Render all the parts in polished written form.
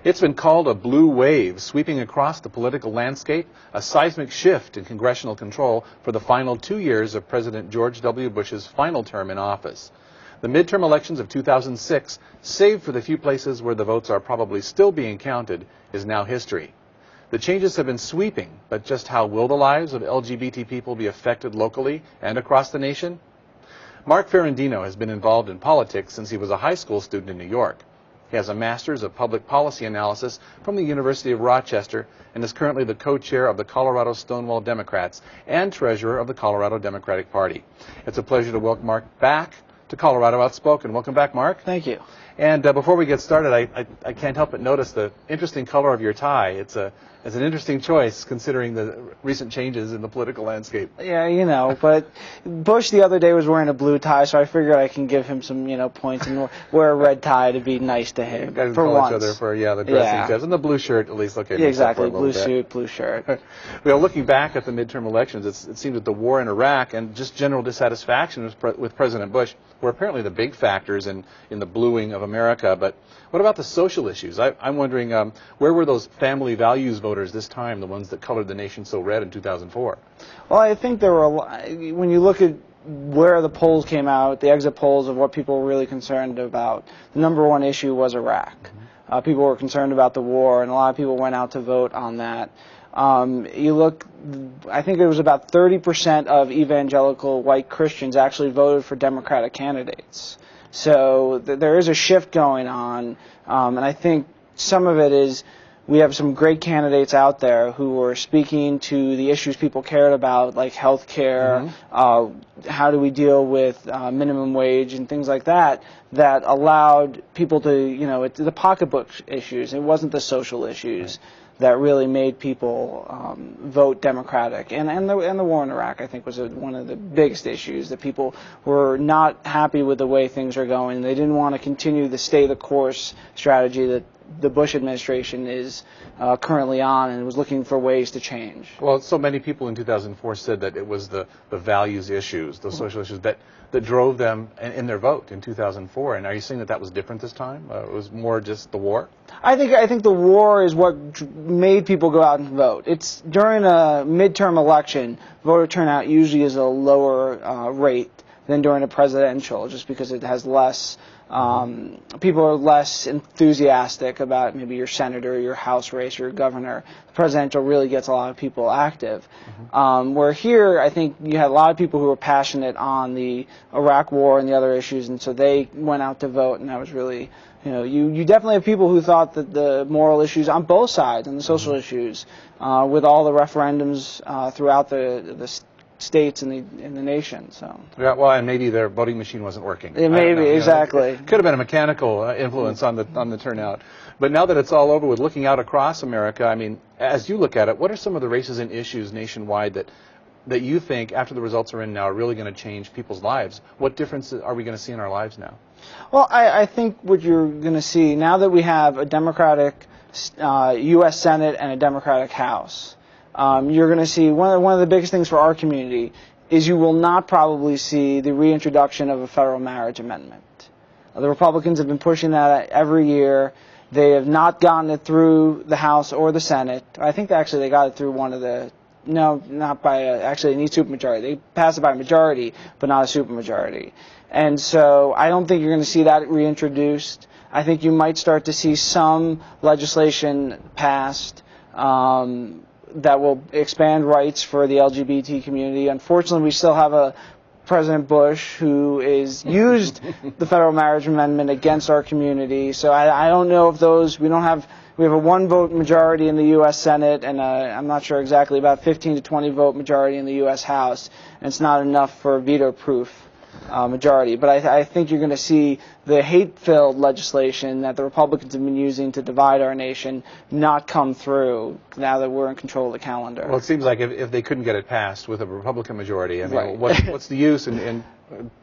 It's been called a blue wave, sweeping across the political landscape, a seismic shift in congressional control for the final 2 years of President George W. Bush's final term in office. The midterm elections of 2006, save for the few places where the votes are probably still being counted, is now history. The changes have been sweeping, but just how will the lives of LGBT people be affected locally and across the nation? Mark Ferrandino has been involved in politics since he was a high school student in New York. He has a Master's of Public Policy Analysis from the University of Rochester and is currently the co-chair of the Colorado Stonewall Democrats and treasurer of the Colorado Democratic Party. It's a pleasure to welcome Mark back to Colorado Outspoken. Welcome back, Mark. Thank you. And before we get started, I can't help but notice the interesting color of your tie. It's an interesting choice considering the recent changes in the political landscape. Yeah, you know, but Bush the other day was wearing a blue tie, so I figured I can give him some, points and wear a red tie to be nice to him. You guys for call once. each other for the dressing tips and the blue shirt at least. Okay, yeah, exactly, blue suit, blue shirt. Well, looking back at the midterm elections, it seemed that the war in Iraq and just general dissatisfaction with President Bush were apparently the big factors in the bluing of America. But what about the social issues? I'm wondering, where were those family values voters this time, the ones that colored the nation so red in 2004? Well, I think there were a lot, when you look at where the polls came out, the exit polls of what people were really concerned about, the number one issue was Iraq. People were concerned about the war, and a lot of people went out to vote on that. You look, I think it was about 30% of evangelical white Christians actually voted for Democratic candidates. So there is a shift going on, and I think some of it is we have some great candidates out there who are speaking to the issues people cared about, like health care, how do we deal with minimum wage and things like that, that allowed people to, it's the pocketbook issues. It wasn't the social issues that really made people vote Democratic. And the war in Iraq, I think, was one of the biggest issues, that people were not happy with the way things are going. They didn't want to continue the stay-the-course strategy that the Bush administration is currently on, and was looking for ways to change. Well, so many people in 2004 said that it was the values issues, the social issues that drove them in their vote in 2004. And are you saying that was different this time? It was more just the war? I think the war is what made people go out and vote. It's during a midterm election, voter turnout usually is a lower rate than during a presidential, just because it has less. People are less enthusiastic about maybe your senator, your House race, your governor. The presidential really gets a lot of people active. Where here, I think you had a lot of people who were passionate on the Iraq war and the other issues, and so they went out to vote, and that was really, you definitely have people who thought that the moral issues on both sides and the social issues, with all the referendums throughout the states in the nation. So yeah, well, and maybe their voting machine wasn't working. Maybe exactly. It could have been a mechanical influence on the turnout. But now that it's all over, with looking out across America, I mean, as you look at it, what are some of the races and issues nationwide that you think, after the results are in now, are really going to change people's lives? What difference are we going to see in our lives now? Well, I think what you're going to see now that we have a Democratic U.S. Senate and a Democratic House. You're going to see one of the biggest things for our community is you will not probably see the reintroduction of a federal marriage amendment. The Republicans have been pushing that every year. They have not gotten it through the House or the Senate. I think actually they got it through not by actually they need supermajority. They passed it by majority, but not a supermajority. And so I don't think you're going to see that reintroduced. I think you might start to see some legislation passed that will expand rights for the LGBT community. Unfortunately, we still have a President Bush who is used the federal marriage amendment against our community. So I don't know if those, we have a one-vote majority in the U.S. Senate, and I'm not sure exactly, about 15 to 20 vote majority in the U.S. House, and it's not enough for a veto-proof majority. But I think you're going to see the hate-filled legislation that the Republicans have been using to divide our nation not come through now that we're in control of the calendar. Well, it seems like if they couldn't get it passed with a Republican majority, I mean, right. what's the use in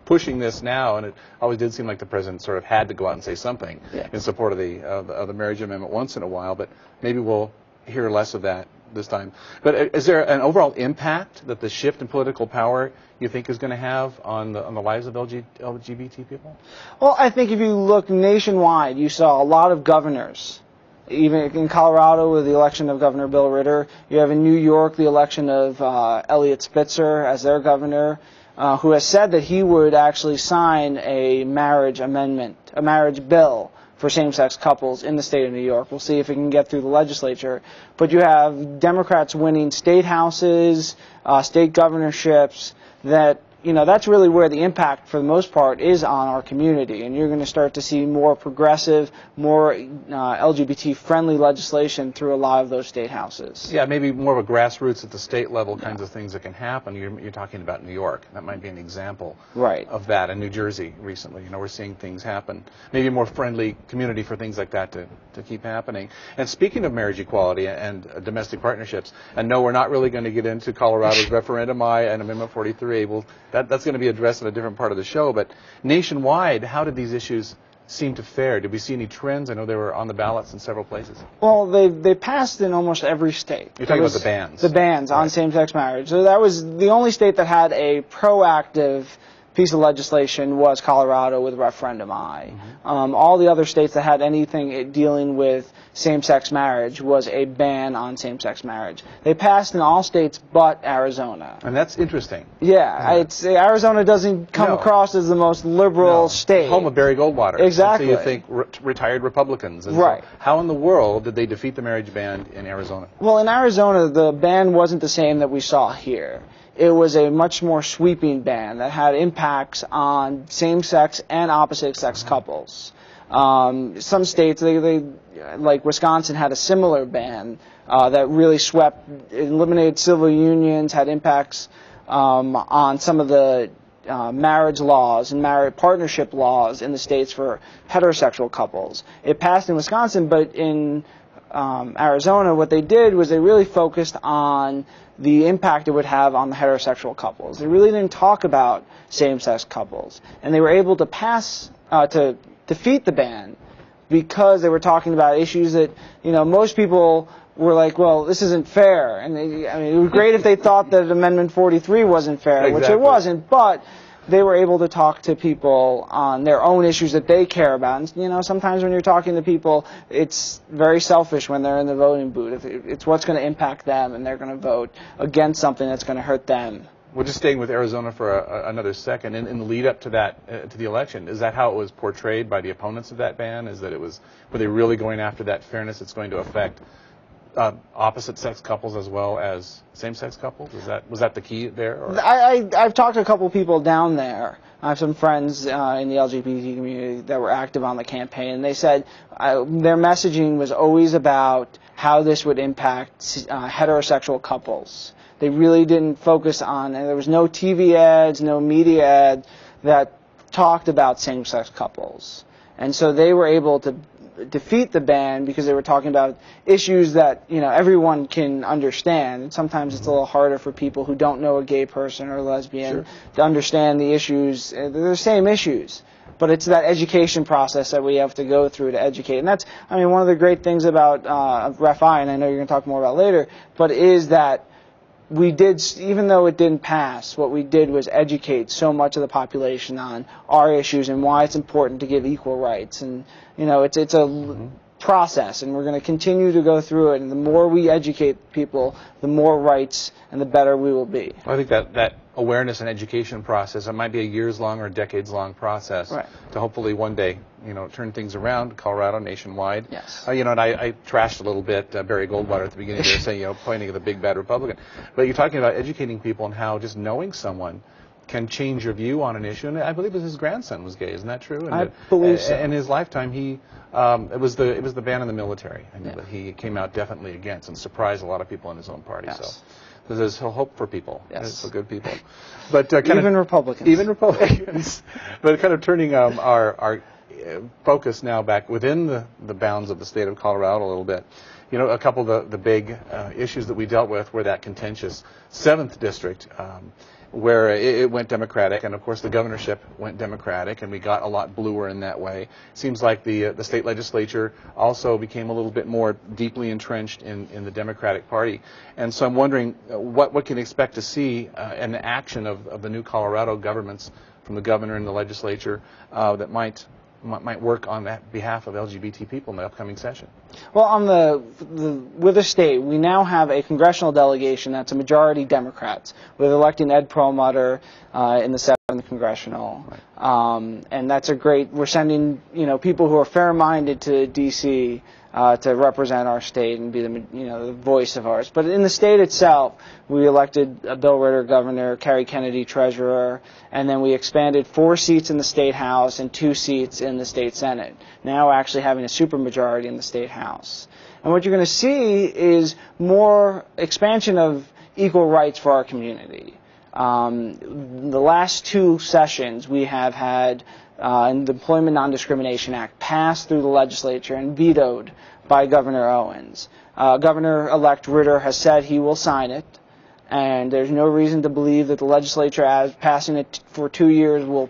pushing this now? And it always did seem like the president sort of had to go out and say something in support of the marriage amendment once in a while, but maybe we'll hear less of that this time. But is there an overall impact that the shift in political power you think is going to have on the lives of LGBT people? Well, I think if you look nationwide, you saw a lot of governors even in Colorado with the election of Governor Bill Ritter. You have in New York the election of Eliot Spitzer as their governor, who has said that he would actually sign a marriage amendment, a marriage bill for same-sex couples in the state of New York. We'll see if it can get through the legislature. But you have Democrats winning state houses, state governorships, that, you know, that's really where the impact, for the most part, is on our community. And you're going to start to see more progressive, more LGBT-friendly legislation through a lot of those state houses. Yeah, maybe more of a grassroots at the state level kinds of things that can happen. You're talking about New York. That might be an example of that. And New Jersey recently, you know, we're seeing things happen. Maybe a more friendly community for things like that to keep happening. And speaking of marriage equality and domestic partnerships, and no, we're not really going to get into Colorado's referendum I and Amendment 43. That's going to be addressed in a different part of the show, but nationwide, how did these issues seem to fare? Did we see any trends? I know they were on the ballots in several places. Well, they passed in almost every state. You're talking about the bans. The bans on same-sex marriage. So that was the only state that had a proactive piece of legislation was Colorado with referendum I. All the other states that had anything dealing with same-sex marriage was a ban on same-sex marriage. They passed in all states but Arizona. And that's interesting. Yeah, Arizona doesn't come across as the most liberal state. Home of Barry Goldwater. Exactly. So you think retired Republicans. And right. So how in the world did they defeat the marriage ban in Arizona? Well, in Arizona, the ban wasn't the same that we saw here. It was a much more sweeping ban that had impacts on same-sex and opposite-sex couples. Some states, like Wisconsin, had a similar ban that really eliminated civil unions, had impacts on some of the marriage laws and marriage partnership laws in the states for heterosexual couples. It passed in Wisconsin, but in Arizona, what they did was they really focused on the impact it would have on the heterosexual couples. They really didn't talk about same-sex couples. And they were able to to defeat the ban because they were talking about issues that, you know, most people were like, well, this isn't fair. And it was great if they thought that Amendment 43 wasn't fair, which it wasn't, but they were able to talk to people on their own issues that they care about. And, you know, sometimes when you're talking to people, it's very selfish when they're in the voting booth. It's what's going to impact them, and they're going to vote against something that's going to hurt them. We're just staying with Arizona for another second. In the lead up to that, to the election, is that how it was portrayed by the opponents of that ban? Is that were they really going after that fairness that's going to affect opposite-sex couples as well as same-sex couples? Was that the key there? Or? I've talked to a couple people down there. I have some friends in the LGBT community that were active on the campaign, and they said their messaging was always about how this would impact heterosexual couples. They really didn't focus on, and there was no TV ads, no media ad that talked about same-sex couples. And so they were able to defeat the ban because they were talking about issues that, you know, everyone can understand. And sometimes it's a little harder for people who don't know a gay person or a lesbian to understand the issues. They're the same issues, but it's that education process that we have to go through to educate. And that's, I mean, one of the great things about Ref I, and I know you're going to talk more about later, but is that we did, even though it didn't pass, what we did was educate so much of the population on our issues and why it's important to give equal rights. And, you know, it's a process, and we're going to continue to go through it. And the more we educate people, the more rights and the better we will be. Well, I think that awareness and education process, it might be a years-long or decades-long process to hopefully one day, you know, turn things around, Colorado, nationwide. Yes. You know, and I trashed a little bit Barry Goldwater at the beginning there, saying, you know, pointing at the big bad Republican. But you're talking about educating people on how just knowing someone can change your view on an issue. And I believe his grandson was gay. Isn't that true? And I believe so. In his lifetime, it was the ban on the military. I mean, that he came out definitely against and surprised a lot of people in his own party. Yes. So there's hope for people. Yes. For good people. But even Republicans. Even Republicans. But kind of turning our focus now back within the bounds of the state of Colorado a little bit. You know, a couple of the big issues that we dealt with were that contentious 7th district, where it went Democratic, and of course the governorship went Democratic, and we got a lot bluer in that way. Seems like the state legislature also became a little bit more deeply entrenched in the Democratic Party. And so I'm wondering what can expect to see in the action of the new Colorado governments from the governor and the legislature that might might work on that behalf of LGBT people in the upcoming session? Well, on with the state, we now have a congressional delegation that's a majority Democrats, with electing Ed Perlmutter in the 7th congressional, right. And that's a great. We're sending people who are fair-minded to D.C. To represent our state and be the voice of ours. But in the state itself, we elected Bill Ritter governor, Kerry Kennedy treasurer, and then we expanded 4 seats in the state house and 2 seats in the state senate. Now actually having a supermajority in the state house. And what you're going to see is more expansion of equal rights for our community. The last 2 sessions we have had the Employment Non-Discrimination Act passed through the legislature and vetoed by Governor Owens. Governor-elect Ritter has said he will sign it, and there's no reason to believe that the legislature, as passing it for 2 years, will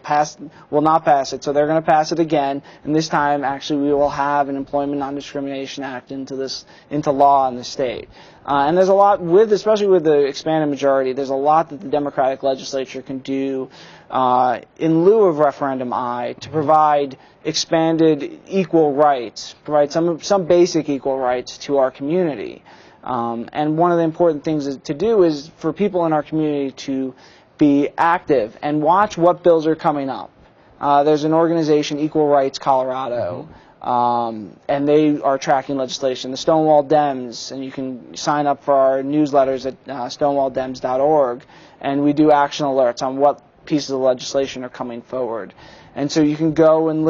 not pass it. So they're going to pass it again, and this time, actually, we will have an Employment Non-Discrimination Act into law in the state. And there's a lot especially with the expanded majority. There's a lot that the Democratic legislature can do in lieu of referendum I to provide expanded equal rights, provide some basic equal rights to our community. And one of the important things to do is for people in our community to be active and watch what bills are coming up. There's an organization, Equal Rights Colorado, and they are tracking legislation. The Stonewall Dems, and you can sign up for our newsletters at stonewalldems.org, and we do action alerts on what pieces of legislation are coming forward. And so you can go and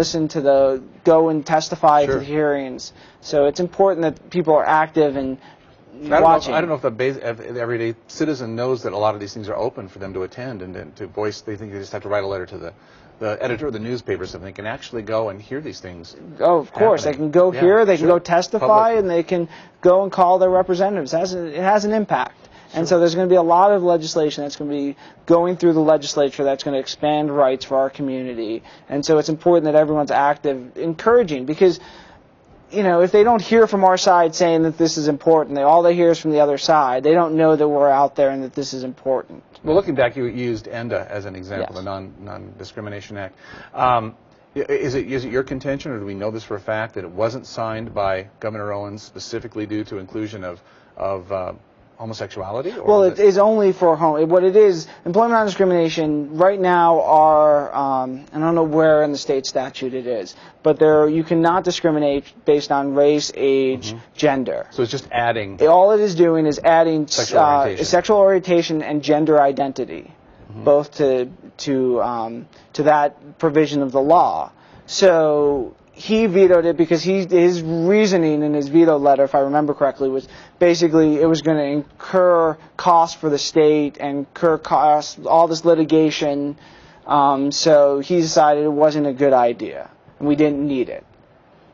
go and testify Sure. to the hearings. So it's important that people are active and watching. I don't know if the everyday citizen knows that a lot of these things are open for them to attend and to voice. They think they just have to write a letter to the editor of the newspaper, so they can actually go and hear these things. Oh, of course. happening. They can go here, they can go testify, Public. and they can go and call their representatives. It has an impact. And so there's going to be a lot of legislation that's going to be going through the legislature that's going to expand rights for our community. And so it's important that everyone's active, encouraging, because if they don't hear from our side saying that this is important, all they hear is from the other side. They don't know that we're out there and that this is important. Well, looking back, you used ENDA as an example, Yes. the Non-Discrimination Act. Is it your contention, or do we know this for a fact, that it wasn't signed by Governor Owens specifically due to inclusion of homosexuality? Or Well, it is only for what it is, employment non-discrimination right now are, I don't know where in the state statute it is, but you cannot discriminate based on race, age, gender. So it's just adding. All it is doing is adding Sexual orientation. and gender identity, both to that provision of the law. So he vetoed it because his reasoning in his veto letter, if I remember correctly, was basically it was going to incur costs for the state and incur costs, all this litigation. So he decided it wasn't a good idea, and we didn't need it.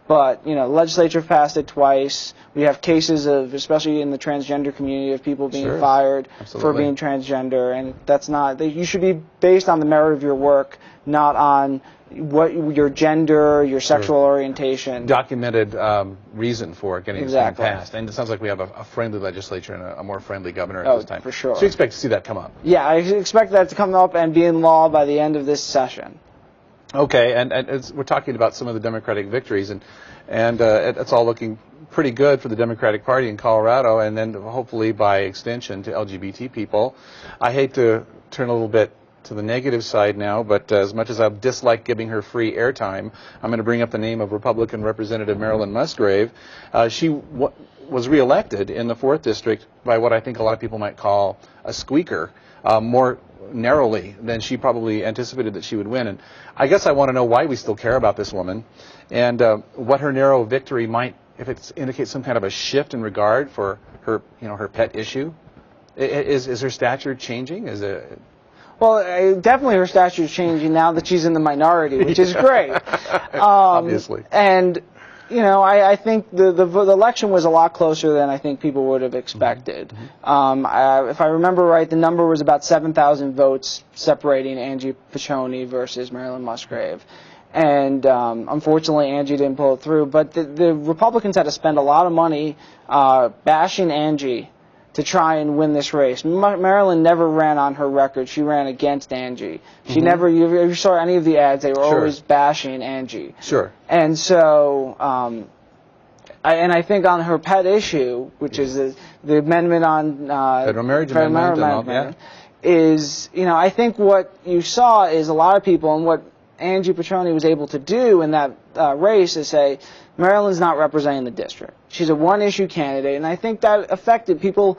But, the legislature passed it twice. We have cases of, especially in the transgender community, of people being fired for being transgender, and that's not. You should be based on the merit of your work, not on what your gender, your sexual orientation. Documented reason for getting this thing passed. And it sounds like we have a friendly legislature and a more friendly governor at this time. For sure. So you expect to see that come up? Yeah, I expect that to come up and be in law by the end of this session. Okay, and we're talking about some of the Democratic victories, and it's all looking pretty good for the Democratic Party in Colorado, and then hopefully by extension to LGBT people. I hate to turn a little bit to the negative side now, but as much as I dislike giving her free airtime, I'm going to bring up the name of Republican Representative Marilyn Musgrave. She was reelected in the 4th District by what I think a lot of people might call a squeaker, more narrowly than she probably anticipated that she would win. And I guess I want to know why we still care about this woman, and what her narrow victory might, if it indicates some kind of a shift in regard for her, her pet issue. Is her stature changing? Well, definitely her stature is changing now that she's in the minority, which is great. Obviously. And I think the election was a lot closer than I think people would have expected. If I remember right, the number was about 7,000 votes separating Angie Piccioni versus Marilyn Musgrave. And unfortunately, Angie didn't pull it through. But the Republicans had to spend a lot of money bashing Angie to try and win this race. Marilyn never ran on her record. She ran against Angie. She never, if you saw any of the ads, they were always bashing Angie. Sure. And so, I think on her pet issue, which is the amendment on federal marriage amendment, is, I think what you saw is a lot of people, and what Angie Petroni was able to do in that race is say, Marilyn's not representing the district. She's a one-issue candidate, and I think that affected people.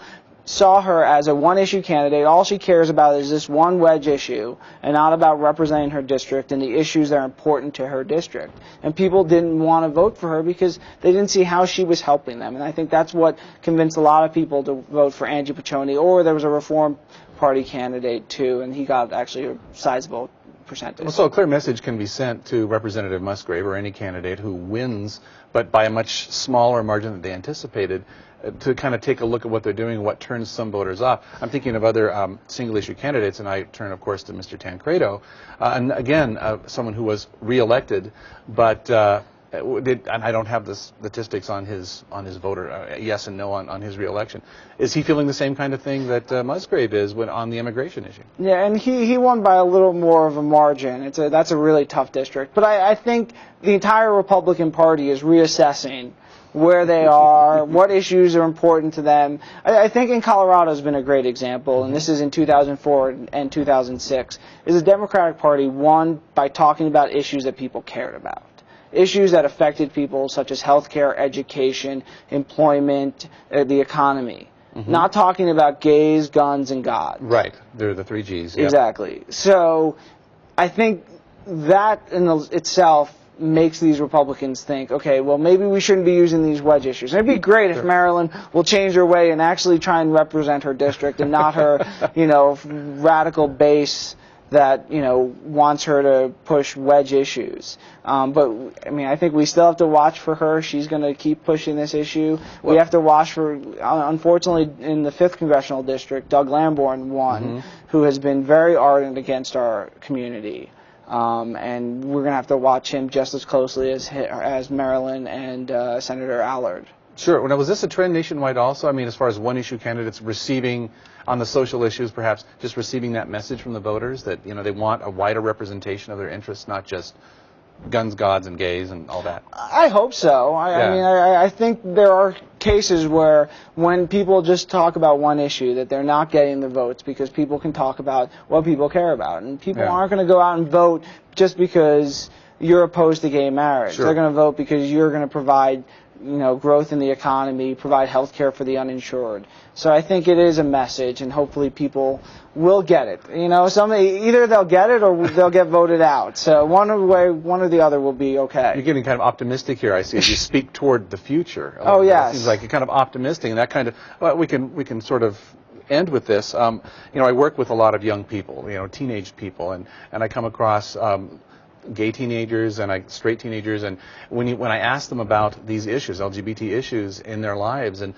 Saw her as a one-issue candidate. All she cares about is this one wedge issue and not about representing her district and the issues that are important to her district. And people didn't want to vote for her because they didn't see how she was helping them. And I think that's what convinced a lot of people to vote for Angie Petroni. Or there was a Reform Party candidate, too, and he got actually a sizable percentage. Well, so a clear message can be sent to Representative Musgrave or any candidate who wins, but by a much smaller margin than they anticipated, to kind of take a look at what they're doing, what turns some voters off. I'm thinking of other single-issue candidates, and I turn, of course, to Mr. Tancredo, and again, someone who was reelected, but and I don't have the statistics on his voter yes and no on his reelection. Is he feeling the same kind of thing that Musgrave is on the immigration issue? Yeah, and he won by a little more of a margin. That's a really tough district, but I think the entire Republican Party is reassessing where they are, what issues are important to them. I think in Colorado has been a great example, and this is in 2004 and 2006, is the Democratic Party won by talking about issues that people cared about. Issues that affected people such as healthcare, education, employment, the economy. Not talking about gays, guns, and God. Right. They're the 3 Gs. Yep. Exactly. So I think that in itself makes these Republicans think, okay, well, maybe we shouldn't be using these wedge issues. And it'd be great if Marilyn will change her way and actually try and represent her district and not her, radical base that, wants her to push wedge issues. But, I think we still have to watch for her. She's going to keep pushing this issue. Well, we have to watch for, unfortunately, in the 5th Congressional District, Doug Lamborn won, who has been very ardent against our community. And we're going to have to watch him just as closely as Marilyn and Senator Allard. Sure. Now, was this a trend nationwide also? As far as one-issue candidates receiving, on the social issues perhaps, just receiving that message from the voters that, they want a wider representation of their interests, not just guns, gods, and gays and all that? I hope so. I think there are cases where when people just talk about one issue that they're not getting the votes because people can talk about what people care about. And people aren't going to go out and vote just because you're opposed to gay marriage. Sure. They're going to vote because you're going to provide growth in the economy, provide health care for the uninsured. So I think it is a message, and hopefully people will get it. Either they'll get it or they'll get voted out. So one or the other will be okay. You're getting kind of optimistic here, I see, as you speak toward the future. Oh, yes. It seems like you're kind of optimistic, and that kind of, we can sort of end with this. I work with a lot of young people, teenage people, and I come across gay teenagers and straight teenagers, and when I ask them about these issues, LGBT issues in their lives, and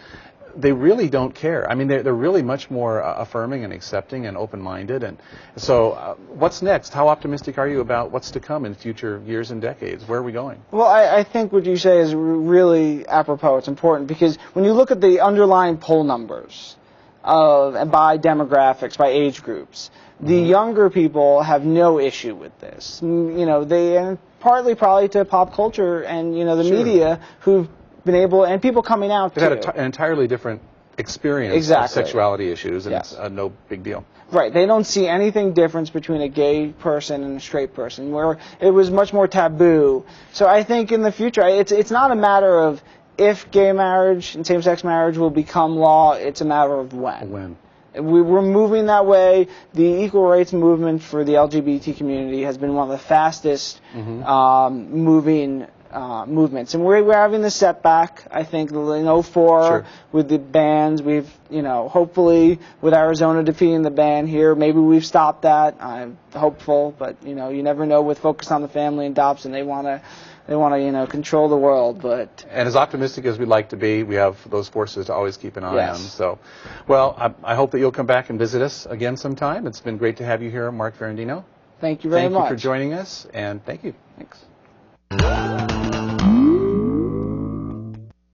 they really don't care. They're really much more affirming and accepting and open-minded. And so what's next? How optimistic are you about what's to come in future years and decades? Where are we going? Well, I think what you say is really apropos. It's important because when you look at the underlying poll numbers by demographics, by age groups, the younger people have no issue with this. They partly probably to pop culture and the media who've been able, and people coming out too. They've had an entirely different experience of sexuality issues, and it's no big deal. Right. They don't see anything difference between a gay person and a straight person, where it was much more taboo. So I think in the future, it's not a matter of if gay marriage and same-sex marriage will become law. It's a matter of when. When. We're moving that way. The equal rights movement for the LGBT community has been one of the fastest moving movements. And we're having the setback, I think, in 04 with the bans. We've, hopefully with Arizona defeating the ban here, maybe we've stopped that. I'm hopeful, but, you never know with Focus on the Family and Dobson. They want to, control the world. And as optimistic as we'd like to be, we have those forces to always keep an eye on. So, well, I hope that you'll come back and visit us again sometime. It's been great to have you here, Mark Ferrandino. Thank you very much. Thank you for joining us, and thank you. Thanks.